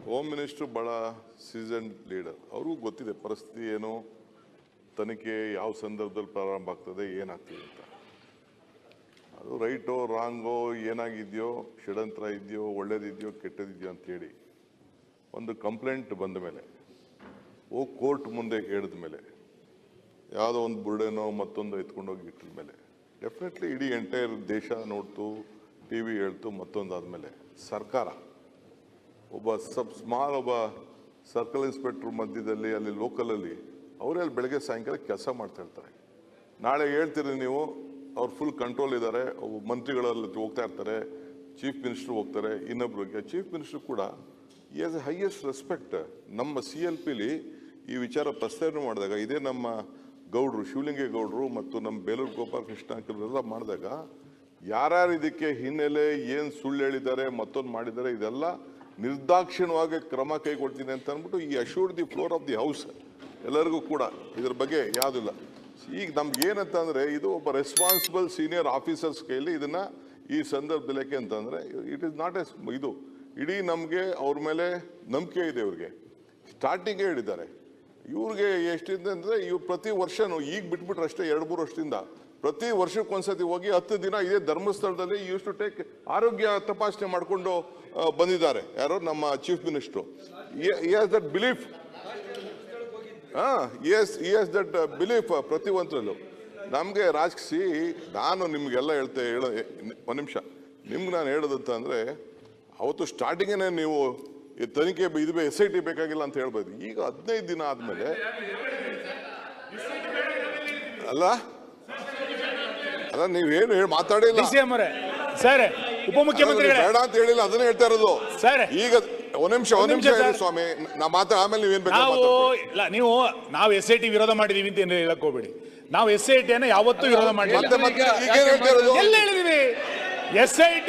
Home minister ಭಾಳ season leader. ಅವ್ರಿಗೂ ಗೊತ್ತಿದೆ ಪರಿಸ್ಥಿತಿ ಏನು, ತನಿಖೆ ಯಾವ ಸಂದರ್ಭದಲ್ಲಿ ಪ್ರಾರಂಭ ಆಗ್ತದೆ, ಏನಾಗ್ತದೆ ಅಂತ. ಅದು ರೈಟೋ ರಾಂಗೋ, ಏನಾಗಿದೆಯೋ, ಷಡ್ಯಂತ್ರ ಇದೆಯೋ, ಒಳ್ಳೇದಿದೆಯೋ, ಕೆಟ್ಟದಿದೆಯೋ ಅಂತೇಳಿ ಒಂದು ಕಂಪ್ಲೇಂಟ್ ಬಂದ ಮೇಲೆ ಹೋಗಿ ಕೋರ್ಟ್ ಮುಂದೆ ಹೇಳಿದ ಮೇಲೆ, ಯಾವುದೋ ಒಂದು ಬುರ್ಡೆನೋ ಮತ್ತೊಂದು ಎತ್ಕೊಂಡೋಗಿ ಇಟ್ಟಿದ ಮೇಲೆ ಡೆಫಿನೆಟ್ಲಿ ಇಡೀ ಎಂಟೈರ್ ದೇಶ ನೋಡ್ತು, ಟಿ ವಿ ಹೇಳ್ತು. ಮತ್ತೊಂದಾದಮೇಲೆ ಸರ್ಕಾರ ಒಬ್ಬ ಒಬ್ಬ ಸರ್ಕಲ್ ಇನ್ಸ್ಪೆಕ್ಟ್ರ್ ಮಧ್ಯದಲ್ಲಿ ಅಲ್ಲಿ ಲೋಕಲಲ್ಲಿ ಅವರೇ ಅಲ್ಲಿ ಬೆಳಗ್ಗೆ ಸಾಯಂಕಾಲ ಕೆಲಸ ಮಾಡ್ತಾ ಇರ್ತಾರೆ. ನಾಳೆ ಹೇಳ್ತೀರಿ ನೀವು ಅವ್ರು ಫುಲ್ ಕಂಟ್ರೋಲ್ ಇದ್ದಾರೆ, ಮಂತ್ರಿಗಳಲ್ಲಿ ಹೋಗ್ತಾ ಇರ್ತಾರೆ, ಚೀಫ್ ಮಿನಿಸ್ಟರ್ ಹೋಗ್ತಾರೆ, ಇನ್ನೊಬ್ರಿಗೆ ಚೀಫ್ ಮಿನಿಸ್ಟರ್ ಕೂಡ ಈ ಆಸ್ ಎ ಹೈಯೆಸ್ಟ್ ರೆಸ್ಪೆಕ್ಟ್. ನಮ್ಮ CLPಲಿ ಈ ವಿಚಾರ ಪ್ರಸ್ತಾವನೆ ಮಾಡಿದಾಗ ಇದೇ ನಮ್ಮ ಗೌಡ್ರು ಶಿವಲಿಂಗೇಗೌಡರು ಮತ್ತು ನಮ್ಮ ಬೇಲೂರು ಗೋಪಾಲಕೃಷ್ಣ ಎಲ್ಲ ಮಾಡಿದಾಗ ಯಾರ್ಯಾರು ಇದಕ್ಕೆ ಹಿನ್ನೆಲೆ ಏನು ಸುಳ್ಳು ಹೇಳಿದ್ದಾರೆ, ಮತ್ತೊಂದು ಮಾಡಿದ್ದಾರೆ, ಇದೆಲ್ಲ ನಿರ್ದಾಕ್ಷಿಣ್ಯವಾಗಿ ಕ್ರಮ ಕೈಗೊಳ್ತೀನಿ ಅಂತ ಅಂದ್ಬಿಟ್ಟು ಈ assured the floor of the house ಎಲ್ಲರಿಗೂ ಕೂಡ ಇದ್ರ ಬಗ್ಗೆ ಯಾವುದಿಲ್ಲ. ಈಗ ನಮ್ಗೆ ಏನಂತಂದರೆ ಇದು ಒಬ್ಬ ರೆಸ್ಪಾನ್ಸಿಬಲ್ ಸೀನಿಯರ್ ಆಫೀಸರ್ಸ್ ಕೈಯಲ್ಲಿ ಇದನ್ನು ಈ ಸಂದರ್ಭದಲ್ಲಿ ಯಾಕೆ ಅಂತಂದರೆ ಇಟ್ ಈಸ್ ನಾಟ್ ಇದು ಇಡೀ ನಮಗೆ ಅವ್ರ ಮೇಲೆ ನಂಬಿಕೆ ಇದೆ. ಇವ್ರಿಗೆ ಸ್ಟಾರ್ಟಿಂಗೇ ಹೇಳಿದ್ದಾರೆ. ಇವ್ರಿಗೆ ಎಷ್ಟಿದೆ ಅಂದರೆ ಇವ್ರು ಪ್ರತಿ ವರ್ಷನೂ ಈಗ ಬಿಟ್ಬಿಟ್ರೆ ಅಷ್ಟೇ 2-3 ವರ್ಷದಿಂದ ಪ್ರತಿ ವರ್ಷಕ್ಕೊಂದ್ಸತಿ ಹೋಗಿ 10 ದಿನ ಇದೇ ಧರ್ಮಸ್ಥಳದಲ್ಲಿ ಯೂಸ್ ಟು ಟೇಕ್ ಆರೋಗ್ಯ ತಪಾಸಣೆ ಮಾಡಿಕೊಂಡು ಬಂದಿದ್ದಾರೆ. ಯಾರೋ ನಮ್ಮ chief minister. he has that belief. he has that belief ಪ್ರತಿ ಒಂದ್ರಲ್ಲೂ. ನಮಗೆ ರಾಜಕೀಯ ನಾನು ನಿಮಗೆಲ್ಲ ಒಂದು ನಿಮಿಷ ನಿಮ್ಗೆ ನಾನು ಹೇಳೋದಂತ ಅಂದರೆ ಅವತ್ತು ಸ್ಟಾರ್ಟಿಂಗೇ ನೀವು ತನಿಖೆ ಇದು SIT ಬೇಕಾಗಿಲ್ಲ ಅಂತ ಹೇಳ್ಬೋದು. ಈಗ 15 ದಿನ ಆದಮೇಲೆ ಅಲ್ಲ ನೀವೇನು ಮಾತಾಡಿಲ್ಲ ಬೇಡ ಅಂತ ಹೇಳಿಲ್ಲ, ಅದನ್ನೇ ಹೇಳ್ತಾ ಇರೋದು. ಈಗ ಒಂದ್ ನಿಮಿಷ ಹೇಳಿ ಸ್ವಾಮಿ, ನಾ ಮಾತಾಡ ಆಮೇಲೆ ನೀವೇನ್ ಇಲ್ಲ. ನಾವು SIT ವಿರೋಧ ಮಾಡಿದೀವಿ ಅಂತ ಏನು ಹೇಳಕ್ ಹೋಗ್ಬೇಡಿ. ನಾವು SIT ಅನ್ನ ಯಾವತ್ತೂ ವಿರೋಧ ಮಾಡಿಲ್ಲ. ಎಲ್ಲ ಹೇಳಿದೀವಿ. SIT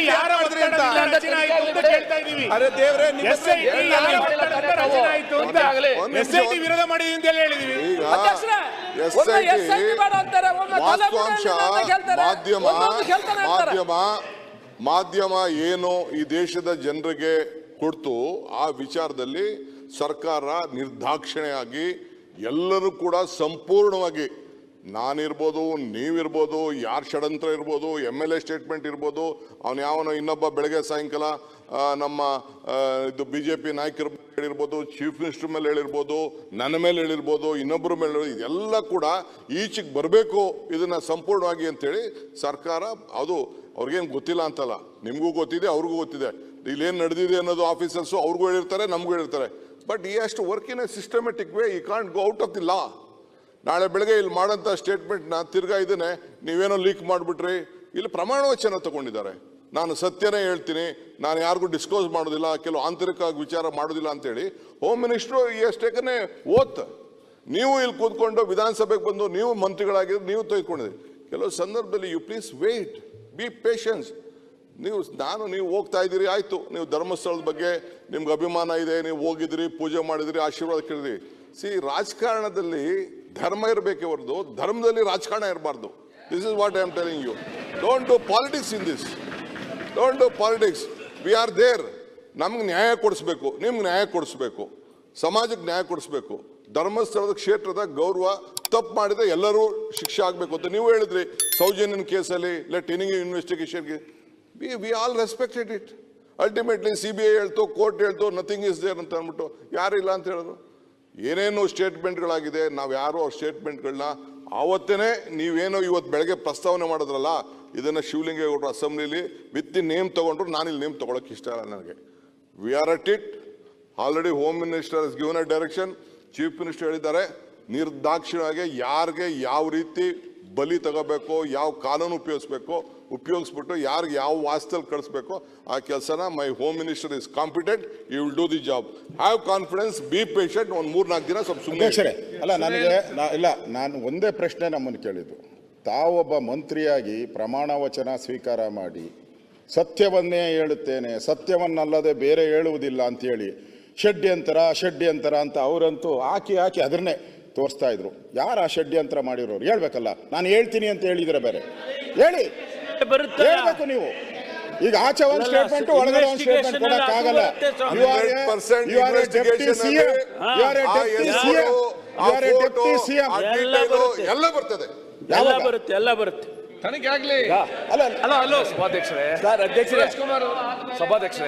ಯಾರ ರಚನೆ ಆಯ್ತು ಅಂತ ಕೇಳ್ತಾ ಇದೀವಿ. SIT ವಿರೋಧ ಮಾಡಿದೀವಿ ಅಂತ ಹೇಳಿದೀವಿ. ಮಾಧ್ಯಮ ಏನು ಈ ದೇಶದ ಜನರಿಗೆ ಕೊಡ್ತು, ಆ ವಿಚಾರದಲ್ಲಿ ಸರ್ಕಾರ ನಿರ್ದಾಕ್ಷಿಣ್ಯವಾಗಿ ಎಲ್ಲರೂ ಕೂಡ ಸಂಪೂರ್ಣವಾಗಿ, ನಾನಿರ್ಬೋದು, ನೀವಿರ್ಬೋದು, ಯಾರು ಷಡ್ಯಂತ್ರ ಇರ್ಬೋದು, MLA ಸ್ಟೇಟ್ಮೆಂಟ್ ಇರ್ಬೋದು, ಅವನು ಯಾವನೋ ಇನ್ನೊಬ್ಬ ಬೆಳಗ್ಗೆ ಸಾಯಂಕಾಲ ನಮ್ಮ ಇದು BJP ನಾಯಕರ ಹೇಳಿರ್ಬೋದು, ಚೀಫ್ ಮಿನಿಸ್ಟರ್ ಮೇಲೆ ಹೇಳಿರ್ಬೋದು, ನನ್ನ ಮೇಲೆ ಹೇಳಿರ್ಬೋದು, ಇನ್ನೊಬ್ಬರ ಮೇಲೆ, ಇದೆಲ್ಲ ಕೂಡ ಈಚೆಗೆ ಬರಬೇಕು ಇದನ್ನು ಸಂಪೂರ್ಣವಾಗಿ ಅಂತೇಳಿ ಸರ್ಕಾರ. ಅದು ಅವ್ರಿಗೇನು ಗೊತ್ತಿಲ್ಲ ಅಂತಲ್ಲ, ನಿಮಗೂ ಗೊತ್ತಿದೆ, ಅವ್ರಿಗೂ ಗೊತ್ತಿದೆ ಇಲ್ಲೇನು ನಡೆದಿದೆ ಅನ್ನೋದು. ಆಫೀಸರ್ಸು ಅವ್ರಿಗೂ ಹೇಳಿರ್ತಾರೆ, ನಮಗೂ ಹೇಳಿರ್ತಾರೆ. But he has to work in a systematic way. He can't go out of the law. ನಾಳೆ ಬೆಳಗ್ಗೆ ಇಲ್ಲಿ ಮಾಡೋಂಥ ಸ್ಟೇಟ್ಮೆಂಟ್ನ ತಿರ್ಗಾ ಇದನ್ನೇ ನೀವೇನೋ ಲೀಕ್ ಮಾಡಿಬಿಟ್ರಿ. ಇಲ್ಲಿ ಪ್ರಮಾಣ ವಚನ ತಗೊಂಡಿದ್ದಾರೆ, ನಾನು ಸತ್ಯನೇ ಹೇಳ್ತೀನಿ, ನಾನು ಯಾರಿಗೂ ಡಿಸ್ಕ್ಲೋಸ್ ಮಾಡೋದಿಲ್ಲ, ಕೆಲವು ಆಂತರಿಕ ವಿಚಾರ ಮಾಡೋದಿಲ್ಲ ಅಂತೇಳಿ ಹೋಮ್ ಮಿನಿಸ್ಟ್ರು ಎಷ್ಟೇಕನೇ ಓತ್. ನೀವು ಇಲ್ಲಿ ಕೂತ್ಕೊಂಡು ವಿಧಾನಸಭೆಗೆ ಬಂದು ನೀವು ಮಂತ್ರಿಗಳಾಗಿದ್ದು ನೀವು ತೆಗೆದುಕೊಂಡಿದ್ರಿ. ಕೆಲವು ಸಂದರ್ಭದಲ್ಲಿ you please wait, be patience. ನೀವು ಹೋಗ್ತಾ ಇದ್ದೀರಿ, ಆಯಿತು, ನೀವು ಧರ್ಮಸ್ಥಳದ ಬಗ್ಗೆ ನಿಮ್ಗೆ ಅಭಿಮಾನ ಇದೆ, ನೀವು ಹೋಗಿದ್ರಿ, ಪೂಜೆ ಮಾಡಿದ್ರಿ, ಆಶೀರ್ವಾದ ಕೇಳಿದ್ರಿ. ರಾಜಕಾರಣದಲ್ಲಿ ಧರ್ಮ ಇರಬೇಕೆ ಹೊರತು ಧರ್ಮದಲ್ಲಿ ರಾಜಕಾರಣ ಇರಬಾರ್ದು. This is what I am telling you. Don't do politics in this. Don't do politics. We are there. ನಮ್ಗೆ ನ್ಯಾಯ ಕೊಡಿಸ್ಬೇಕು, ನಿಮ್ಗೆ ನ್ಯಾಯ ಕೊಡಿಸ್ಬೇಕು, ಸಮಾಜಕ್ಕೆ ನ್ಯಾಯ ಕೊಡಿಸ್ಬೇಕು. ಧರ್ಮಸ್ಥಳದ ಕ್ಷೇತ್ರದ ಗೌರವ ತಪ್ಪು ಮಾಡಿದ್ರೆ ಎಲ್ಲರೂ ಶಿಕ್ಷೆ ಆಗಬೇಕು ಅಂತ ನೀವು ಹೇಳಿದ್ರಿ. ಸೌಜನ್ಯನ ಕೇಸಲ್ಲಿ ಲೆಟ್ ಎನಿ ಇನ್ವೆಸ್ಟಿಗೇಷನ್ಗೆ we all respected it. Ultimately CBI ಹೇಳ್ತು, ಕೋರ್ಟ್ ಹೇಳ್ತು, ನಥಿಂಗ್ ಇಸ್ ದೇರ್ ಅಂತ ಅಂದ್ಬಿಟ್ಟು ಯಾರಿಲ್ಲ ಅಂತ ಹೇಳಿದ್ರು. ಏನೇನು ಸ್ಟೇಟ್ಮೆಂಟ್ಗಳಾಗಿದೆ, ನಾವು ಯಾರು ಅವ್ರ ಸ್ಟೇಟ್ಮೆಂಟ್ಗಳನ್ನ ಆವತ್ತೇ ನೀವೇನೋ ಇವತ್ತು ಬೆಳಗ್ಗೆ ಪ್ರಸ್ತಾವನೆ ಮಾಡಿದ್ರಲ್ಲ, ಇದನ್ನು ಶಿವಲಿಂಗೇಗೌಡರು ಅಸೆಂಬ್ಲಿಲಿ ವಿತ್ ದಿ ನೇಮ್ ತೊಗೊಂಡ್ರು. ನಾನಿಲ್ಲಿ ನೇಮ್ ತೊಗೊಳಕ್ಕೆ ಇಷ್ಟ ಇಲ್ಲ ನನಗೆ. We are at it. Already home minister is given a direction. Chief minister ಹೇಳಿದ್ದಾರೆ, ನಿರ್ದಾಕ್ಷಿಣ್ಯವಾಗಿ ಯಾರಿಗೆ ಯಾವ ರೀತಿ ಬಲಿ ತಗೋಬೇಕು, ಯಾವ ಕಾನೂನು ಉಪಯೋಗಿಸ್ಬಿಟ್ಟು ಯಾರಿಗೆ ಯಾವ ವಾಸ್ತಲ್ಲಿ ಕಳಿಸ್ಬೇಕು ಆ ಕೆಲಸನ my home minister is competent. You will do the job. Have confidence, be patient. ಒಂದು 3-4 ದಿನ ಸ್ವಲ್ಪ ಸುಮ್ಮನೆ ಅಲ್ಲ. ನಾನು ಒಂದೇ ಪ್ರಶ್ನೆ ನಮ್ಮನ್ನು ಕೇಳಿದ್ದು, ತಾವೊಬ್ಬ ಮಂತ್ರಿಯಾಗಿ ಪ್ರಮಾಣ ವಚನ ಸ್ವೀಕಾರ ಮಾಡಿ ಸತ್ಯವನ್ನೇ ಹೇಳುತ್ತೇನೆ, ಸತ್ಯವನ್ನಲ್ಲದೆ ಬೇರೆ ಹೇಳುವುದಿಲ್ಲ ಅಂತೇಳಿ ಷಡ್ಯಂತರ ಅಂತ ಅವರಂತೂ ಹಾಕಿ ಅದನ್ನೇ ತೋರಿಸ್ತಾ ಇದ್ರು. ಯಾರು ಆ ಷಡ್ಯಂತ್ರ ಮಾಡಿರೋರು ಹೇಳ್ಬೇಕಲ್ಲ. ನಾನು ಹೇಳ್ತೀನಿ ಅಂತ ಹೇಳಿದ್ರೆ ಬೇರೆ ಹೇಳ್ಬೇಕು ನೀವು. ಈಗ ಆಚೆ ಒಂದು ಸ್ಟೇಟ್ಮೆಂಟ್ ಒಳಗಡೆ ಒಂದು statement ಕೊಡಕ್ಕಾಗಲ್ಲ. You are a deputy CM. You are a deputy CM. You are a deputy CM. ಎಲ್ಲ ಬರ್ತದೆ. ಎಲ್ಲ ಬರುತ್ತೆ ತನಿಖೆ ಆಗ್ಲಿ. ಅಲ್ಲ ಸಭಾಧ್ಯಕ್ಷರೇ, ಸರ್ ಅಧ್ಯಕ್ಷರೇ,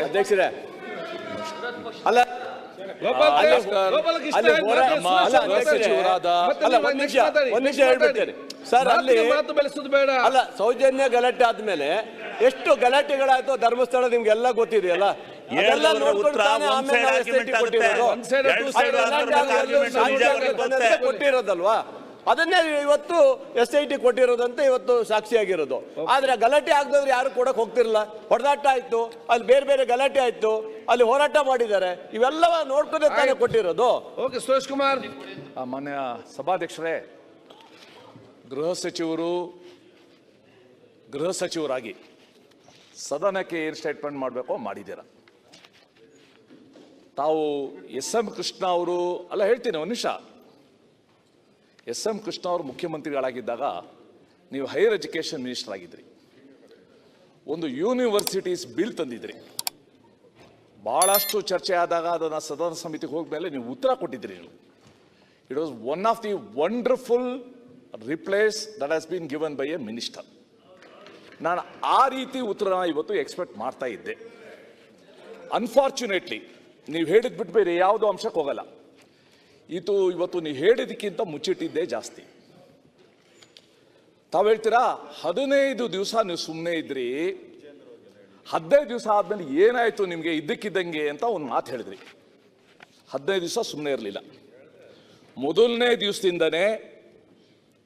ಅಧ್ಯಕ್ಷರೇ ಅಲ್ಲ ಒಂದ್ ನಿಮಿಷ ಹೇಳ್ಬಿಡ್ತೇನೆ ಸರ್. ಅಲ್ಲಿ ಮಾತು ಬೆಳೆಸೋದು ಬೇಡ. ಅಲ್ಲ, ಸೌಜನ್ಯ ಗಲಾಟೆ ಆದ್ಮೇಲೆ ಎಷ್ಟು ಗಲಾಟೆಗಳಾಯ್ತು ಧರ್ಮಸ್ಥಳ ನಿಮ್ಗೆಲ್ಲ ಗೊತ್ತಿದೆಯಲ್ಲ. ಅದೆಲ್ಲ ನೋಡ್ಕೊಂಡು ತಾನೇ ಆಮೇಲೆ ನಾವು SIT ಕೊಟ್ಟಿರೋದಲ್ವಾ. ಅದನ್ನೇ ಇವತ್ತು SIT ಕೊಟ್ಟಿರೋದಂತ ಇವತ್ತು ಸಾಕ್ಷಿಯಾಗಿರೋದು. ಆದ್ರೆ ಗಲಾಟೆ ಆಗದವ್ರು ಯಾರು ಕೊಡಕ್ ಹೋಗ್ತಿರಲ್ಲ. ಹೊಡೆದಾಟ ಆಯ್ತು, ಅಲ್ಲಿ ಬೇರೆ ಬೇರೆ ಗಲಾಟೆ ಆಯ್ತು, ಅಲ್ಲಿ ಹೋರಾಟ ಮಾಡಿದ್ದಾರೆ. ಇವೆಲ್ಲವ ನೋಡ್ಕೊಂಡೆ ತಾನೇ ಕೊಟ್ಟಿರೋದು. ಓಕೆ, ಸುರೇಶ್ ಕುಮಾರ್. ಮಾನ್ಯ ಸಭಾಧ್ಯಕ್ಷರೇ, ಗೃಹ ಸಚಿವರಾಗಿ ಸದನಕ್ಕೆ ಏನು ಸ್ಟೇಟ್ಮೆಂಟ್ ಮಾಡಬೇಕೋ ಮಾಡಿದ್ದೀರ. ತಾವು SM ಕೃಷ್ಣ ಅವರು ಅಲ್ಲ ಹೇಳ್ತೀನಿ ಒಂದು ನಿಮಿಷ. SM ಕೃಷ್ಣ ಅವರು ಮುಖ್ಯಮಂತ್ರಿಗಳಾಗಿದ್ದಾಗ ನೀವು ಹೈಯರ್ ಎಜುಕೇಷನ್ ಮಿನಿಸ್ಟರ್ ಆಗಿದ್ರಿ. ಒಂದು ಯೂನಿವರ್ಸಿಟೀಸ್ ಬಿಲ್ ತಂದಿದ್ರಿ. ಭಾಳಷ್ಟು ಚರ್ಚೆ ಆದಾಗ ಅದನ್ನು ಸದನ ಸಮಿತಿಗೆ ಹೋಗ್ಮೇಲೆ ನೀವು ಉತ್ತರ ಕೊಟ್ಟಿದ್ರಿ. It was one of the wonderful replies that has been given by a minister. ನಾನು ಆ ರೀತಿ ಉತ್ತರನ ಇವತ್ತು ಎಕ್ಸ್ಪೆಕ್ಟ್ ಮಾಡ್ತಾ ಇದ್ದೆ. ಅನ್ಫಾರ್ಚುನೇಟ್ಲಿ ನೀವು ಹೇಳಿದ್ ಬಿಟ್ಟು ಬೇರೆ ಯಾವುದೋ ಅಂಶಕ್ಕೆ ಹೋಗಲ್ಲ. ಇವತ್ತು ನೀವು ಹೇಳಿದಕ್ಕಿಂತ ಮುಚ್ಚಿಟ್ಟಿದ್ದೇ ಜಾಸ್ತಿ. ತಾವು ಹೇಳ್ತೀರಾ 15 ದಿವಸ ನೀವು ಸುಮ್ಮನೆ ಇದ್ರಿ, 15 ದಿವಸ ಆದ್ಮೇಲೆ ಏನಾಯ್ತು ನಿಮಗೆ ಇದ್ದಕ್ಕಿದ್ದಂಗೆ ಅಂತ ಒಂದು ಮಾತು ಹೇಳಿದ್ರಿ. 15 ದಿವಸ ಸುಮ್ಮನೆ ಇರಲಿಲ್ಲ. ಮೊದಲನೇ ದಿವಸದಿಂದನೇ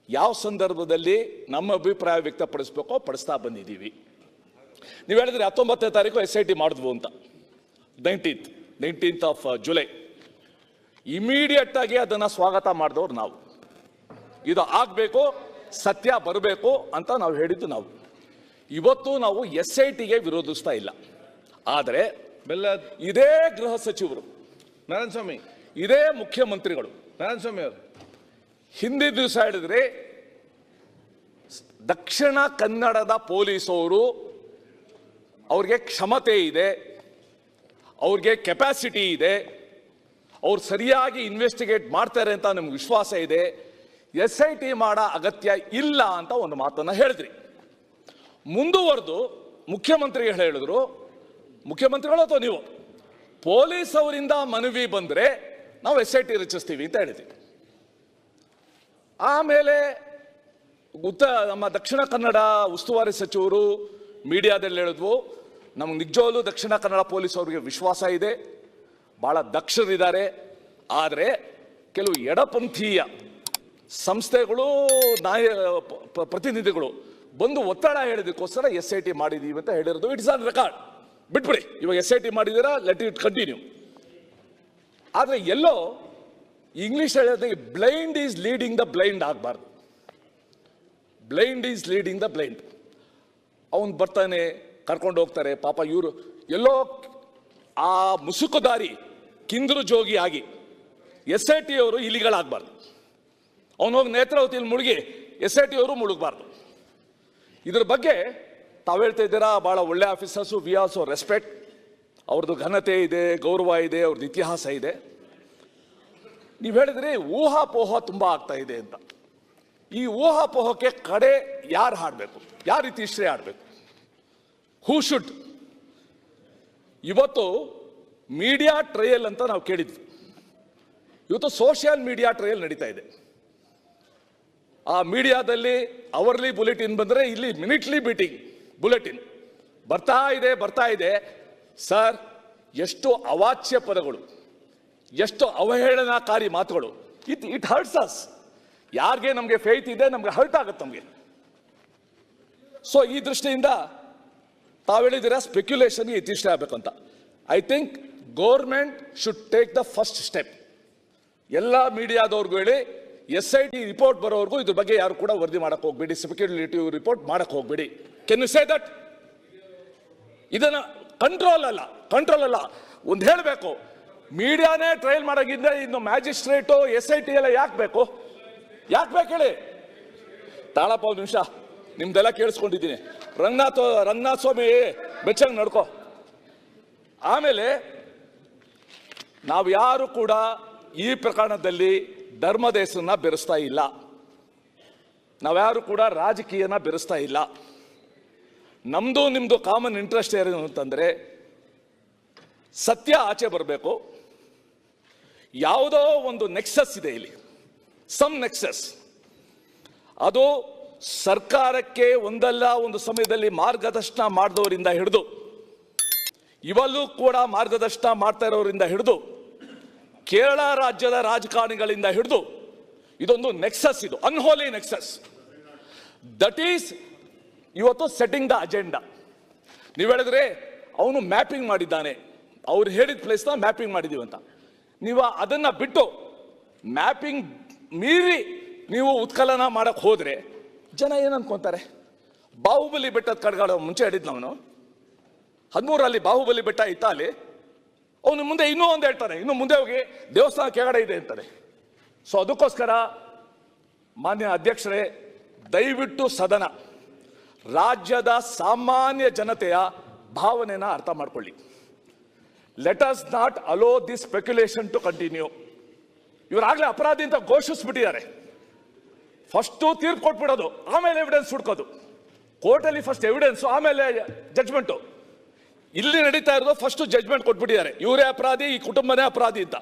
ಯಾವ ಸಂದರ್ಭದಲ್ಲಿ ನಮ್ಮ ಅಭಿಪ್ರಾಯ ವ್ಯಕ್ತಪಡಿಸ್ಬೇಕೋ ಪಡಿಸ್ತಾ ಬಂದಿದ್ದೀವಿ. ನೀವು ಹೇಳಿದ್ರಿ 19ನೇ ತಾರೀಕು SIT ಮಾಡಿದ್ವು ಅಂತ, 19th ಆಫ್ ಜುಲೈ. ಇಮಿಡಿಯೇಟ್ ಆಗಿ ಅದನ್ನು ಸ್ವಾಗತ ಮಾಡಿದವ್ರು ನಾವು. ಇದು ಆಗಬೇಕು, ಸತ್ಯ ಬರಬೇಕು ಅಂತ ನಾವು ಹೇಳಿದ್ದು ನಾವು. ಇವತ್ತು ನಾವು SITಗೆ ವಿರೋಧಿಸ್ತಾ ಇಲ್ಲ. ಆದರೆ ಇದೇ ಗೃಹ ಸಚಿವರು, ನಾರಾಯಣ ಸ್ವಾಮಿ, ಇದೇ ಮುಖ್ಯಮಂತ್ರಿಗಳು ನಾರಾಯಣ ಸ್ವಾಮಿ ಅವರು ಹಿಂದಿ ದಿವಸ ಹೇಳಿದ್ರೆ ದಕ್ಷಿಣ ಕನ್ನಡದ ಪೊಲೀಸವರು ಅವ್ರಿಗೆ ಕ್ಷಮತೆ ಇದೆ, ಅವ್ರಿಗೆ ಕೆಪಾಸಿಟಿ ಇದೆ, ಅವ್ರು ಸರಿಯಾಗಿ ಇನ್ವೆಸ್ಟಿಗೇಟ್ ಮಾಡ್ತಾರೆ ಅಂತ ನಮ್ಗೆ ವಿಶ್ವಾಸ ಇದೆ, SIT ಮಾಡೋ ಅಗತ್ಯ ಇಲ್ಲ ಅಂತ ಒಂದು ಮಾತನ್ನ ಹೇಳಿದ್ರಿ. ಮುಂದುವರೆದು ಮುಖ್ಯಮಂತ್ರಿಗಳು ಹೇಳಿದ್ರು, ಮುಖ್ಯಮಂತ್ರಿಗಳು ಅಥವಾ ನೀವು, ಪೊಲೀಸ್ ಅವರಿಂದ ಮನವಿ ಬಂದರೆ ನಾವು SIT ರಚಿಸ್ತೀವಿ ಅಂತ ಹೇಳಿದ್ವಿ. ಆಮೇಲೆ ನಮ್ಮ ದಕ್ಷಿಣ ಕನ್ನಡ ಉಸ್ತುವಾರಿ ಸಚಿವರು ಮೀಡಿಯಾದಲ್ಲಿ ಹೇಳಿದ್ವು, ನಮ್ಗೆ ನಿಜವಾಗ್ಲೂ ದಕ್ಷಿಣ ಕನ್ನಡ ಪೊಲೀಸ್ ಅವರಿಗೆ ವಿಶ್ವಾಸ ಇದೆ, ಭಾಳ ದಕ್ಷರಿದ್ದಾರೆ. ಆದರೆ ಕೆಲವು ಎಡಪಂಥೀಯ ಸಂಸ್ಥೆಗಳು ಪ್ರತಿನಿಧಿಗಳು ಬಂದು ಒತ್ತಡ ಹೇಳಿದಕ್ಕೋಸ್ಕರ SIT ಮಾಡಿದೀವಿ ಅಂತ ಹೇಳಿರೋದು. It's on record. ಬಿಟ್ಬಿಡಿ, ಇವಾಗ SIT ಮಾಡಿದ್ದೀರಾ, ಲೆಟ್ ಇಟ್ ಕಂಟಿನ್ಯೂ. ಆದರೆ ಎಲ್ಲೋ ಇಂಗ್ಲಿಷ್ ಹೇಳೋದು blind is leading the blind ಆಗಬಾರ್ದು. Blind is leading the blind. ಅವನು ಬರ್ತಾನೆ, ಕರ್ಕೊಂಡು ಹೋಗ್ತಾರೆ. ಪಾಪ ಇವರು ಎಲ್ಲೋ ಆ ಮುಸುಕುದಾರಿ ಕಿಂದರು ಜೋಗಿ ಆಗಿ SIT ಅವರು ಇಲಿಗಳಾಗಬಾರ್ದು. ಅವನೋಗಿ ನೇತ್ರಾವತಿಯಲ್ಲಿ ಮುಳುಗಿ SIT ಅವರು ಮುಳುಗಬಾರ್ದು. ಇದ್ರ ಬಗ್ಗೆ ತಾವು ಹೇಳ್ತಾ ಇದ್ದೀರಾ, ಭಾಳ ಒಳ್ಳೆ ಆಫೀಸರ್ಸು, ವಿ ಆಲ್ಸೋ ರೆಸ್ಪೆಕ್ಟ್. ಅವ್ರದ್ದು ಘನತೆ ಇದೆ, ಗೌರವ ಇದೆ, ಅವ್ರದ್ದು ಇತಿಹಾಸ ಇದೆ. ನೀವು ಹೇಳಿದ್ರಿ ಊಹಾಪೋಹ ತುಂಬ ಆಗ್ತಾ ಇದೆ ಅಂತ. ಈ ಊಹಾಪೋಹಕ್ಕೆ ಕಡೆ ಯಾರು ಹಾಡಬೇಕು, ಯಾವ ರೀತಿ ಹಿಸ್ಟ್ರಿ ಆಡಬೇಕು, ಹೂ ಶುಡ್. ಇವತ್ತು ಮೀಡಿಯಾ ಟ್ರಯಲ್ ಅಂತ ನಾವು ಕೇಳಿದ್ವಿ. ಇವತ್ತು ಸೋಷಿಯಲ್ ಮೀಡಿಯಾ ಟ್ರಯಲ್ ನಡೀತಾ ಇದೆ. ಆ ಮೀಡಿಯಾದಲ್ಲಿ ಅವರ್ಲಿ ಬುಲೆಟಿನ್ ಬಂದರೆ ಇಲ್ಲಿ ಮಿನಿಟ್ಲಿ ಮೀಟಿಂಗ್ ಬುಲೆಟಿನ್ ಬರ್ತಾ ಇದೆ. ಸರ್, ಎಷ್ಟು ಅವಾಚ್ಯ ಪದಗಳು, ಎಷ್ಟು ಅವಹೇಳನಕಾರಿ ಮಾತುಗಳು. It hertz us. ಯಾರಿಗೆ ನಮಗೆ ಫೇತ್ ಇದೆ, ನಮಗೆ ಹರ್ಟ್ ಆಗುತ್ತೆ ನಮಗೆ. ಸೊ ಈ ದೃಷ್ಟಿಯಿಂದ ತಾವು ಹೇಳಿದ್ದೀರಾ ಸ್ಪೆಕ್ಯುಲೇಷನ್ಗೆ ಇತಿಷ್ಠ ಆಗಬೇಕಂತ. I think government should take the first step. ಎಲ್ಲ ಮೀಡಿಯಾದವ್ರಿಗೂ ಹೇಳಿ, SIT ರಿಪೋರ್ಟ್ ಬರೋವರೆಗೂ ಇದ್ರ ಬಗ್ಗೆ ಯಾರು ಕೂಡ ವರದಿ ಮಾಡಕ್ಕೆ ಹೋಗ್ಬೇಡಿ, ಸ್ಪೆಕ್ಯುಲೇಟಿವ್ ರಿಪೋರ್ಟ್ ಮಾಡಕ್ಕೆ ಹೋಗ್ಬೇಡಿ. Can you say that? ಇದನ್ನ ಕಂಟ್ರೋಲ್ ಅಲ್ಲ ಒಂದು ಹೇಳಬೇಕು. ಮೀಡಿಯಾನೇ ಟ್ರಯಲ್ ಮಾಡೋಗಿದ್ರೆ ಇನ್ನು ಮ್ಯಾಜಿಸ್ಟ್ರೇಟು SIT ಎಲ್ಲ ಯಾಕೆ ಬೇಕು ಹೇಳಿ? ತಾಳಪ್ಪ ಒಂದು ನಿಮಿಷ, ನಿಮ್ದೆಲ್ಲ ಕೇಳಿಸ್ಕೊಂಡಿದ್ದೀನಿ. ರಂಗನಾಥ್ ಸ್ವಾಮಿ ಬೆಚ್ಚಂಗ್ ನಡ್ಕೋ. ಆಮೇಲೆ ನಾವು ಯಾರು ಕೂಡ ಈ ಪ್ರಕರಣದಲ್ಲಿ ಧರ್ಮದ ಹೆಸರನ್ನ ಬೆರೆಸ್ತಾ ಇಲ್ಲ, ನಾವ್ಯಾರು ಕೂಡ ರಾಜಕೀಯನ ಬೆರೆಸ್ತಾ ಇಲ್ಲ. ನಮ್ದು ನಿಮ್ದು ಕಾಮನ್ ಇಂಟ್ರೆಸ್ಟ್ ಏನು ಅಂತಂದ್ರೆ ಸತ್ಯ ಆಚೆ ಬರಬೇಕು. ಯಾವುದೋ ಒಂದು ನೆಕ್ಸಸ್ ಇದೆ ಇಲ್ಲಿ, ಸಮ್ ನೆಕ್ಸಸ್. ಅದು ಸರ್ಕಾರಕ್ಕೆ ಒಂದಲ್ಲ ಒಂದು ಸಮಯದಲ್ಲಿ ಮಾರ್ಗದರ್ಶನ ಮಾಡಿದವರಿಂದ ಹಿಡಿದು ಇವಲ್ಲೂ ಕೂಡ ಮಾರ್ಗದರ್ಶನ ಮಾಡ್ತಾ ಇರೋರಿಂದ ಹಿಡಿದು ಕೇರಳ ರಾಜ್ಯದ ರಾಜಕಾರಣಿಗಳಿಂದ ಹಿಡಿದು ಇದೊಂದು ನೆಕ್ಸಸ್, ಇದು ಅನ್ಹೋಲಿ ನೆಕ್ಸಸ್. ದಟ್ ಈಸ್ ಇವತ್ತು ಸೆಟ್ಟಿಂಗ್ ದ ಅಜೆಂಡಾ. ನೀವು ಹೇಳಿದ್ರೆ ಅವನು ಮ್ಯಾಪಿಂಗ್ ಮಾಡಿದ್ದಾನೆ, ಅವ್ರು ಹೇಳಿದ ಪ್ಲೇಸ್ನ ಮ್ಯಾಪಿಂಗ್ ಮಾಡಿದೀವಿ ಅಂತ. ನೀವು ಅದನ್ನ ಬಿಟ್ಟು ಮ್ಯಾಪಿಂಗ್ ಮೀರಿ ನೀವು ಉತ್ಕಲನ ಮಾಡಕ್ ಹೋದ್ರೆ ಜನ ಏನ್ ಅನ್ಕೊಂತಾರೆ? ಬಾಹುಬಲಿ ಬೆಟ್ಟದ ಕಡ್ಗಾಳ ಮುಂಚೆ ಹೇಳಿದ್ ಅವನು 13 ಬಾಹುಬಲಿ ಬೆಟ್ಟ ಇತ್ತ ಅಲ್ಲಿ, ಅವನು ಮುಂದೆ ಇನ್ನೂ ಒಂದು ಹೇಳ್ತಾನೆ, ಇನ್ನು ಮುಂದೆ ಹೋಗಿ ದೇವಸ್ಥಾನ ಕೆಳಗಡೆ ಇದೆ ಅಂತಾನೆ. ಸೊ ಅದಕ್ಕೋಸ್ಕರ ಮಾನ್ಯ ಅಧ್ಯಕ್ಷರೇ, ದಯವಿಟ್ಟು ಸದನ ರಾಜ್ಯದ ಸಾಮಾನ್ಯ ಜನತೆಯ ಭಾವನೆನ ಅರ್ಥ ಮಾಡ್ಕೊಳ್ಳಿ. Let us not allow this speculation to continue. ಇವರಾಗಲೇ ಅಪರಾಧಿ ಅಂತ ಘೋಷಿಸ್ಬಿಟ್ಟಿದ್ದಾರೆ. ಫಸ್ಟು ತೀರ್ಪು ಕೊಟ್ಬಿಡೋದು, ಆಮೇಲೆ ಎವಿಡೆನ್ಸ್ ಹುಡ್ಕೋದು. ಕೋರ್ಟಲ್ಲಿ ಫಸ್ಟ್ ಎವಿಡೆನ್ಸು, ಆಮೇಲೆ ಜಡ್ಜ್ಮೆಂಟು. ಇಲ್ಲಿ ನಡೀತಾ ಇರೋದು ಫಸ್ಟ್ ಜಡ್ಜ್ಮೆಂಟ್ ಕೊಟ್ಬಿಟ್ಟಿದ್ದಾರೆ, ಇವರೇ ಅಪರಾಧಿ, ಈ ಕುಟುಂಬನೇ ಅಪರಾಧಿ ಅಂತ.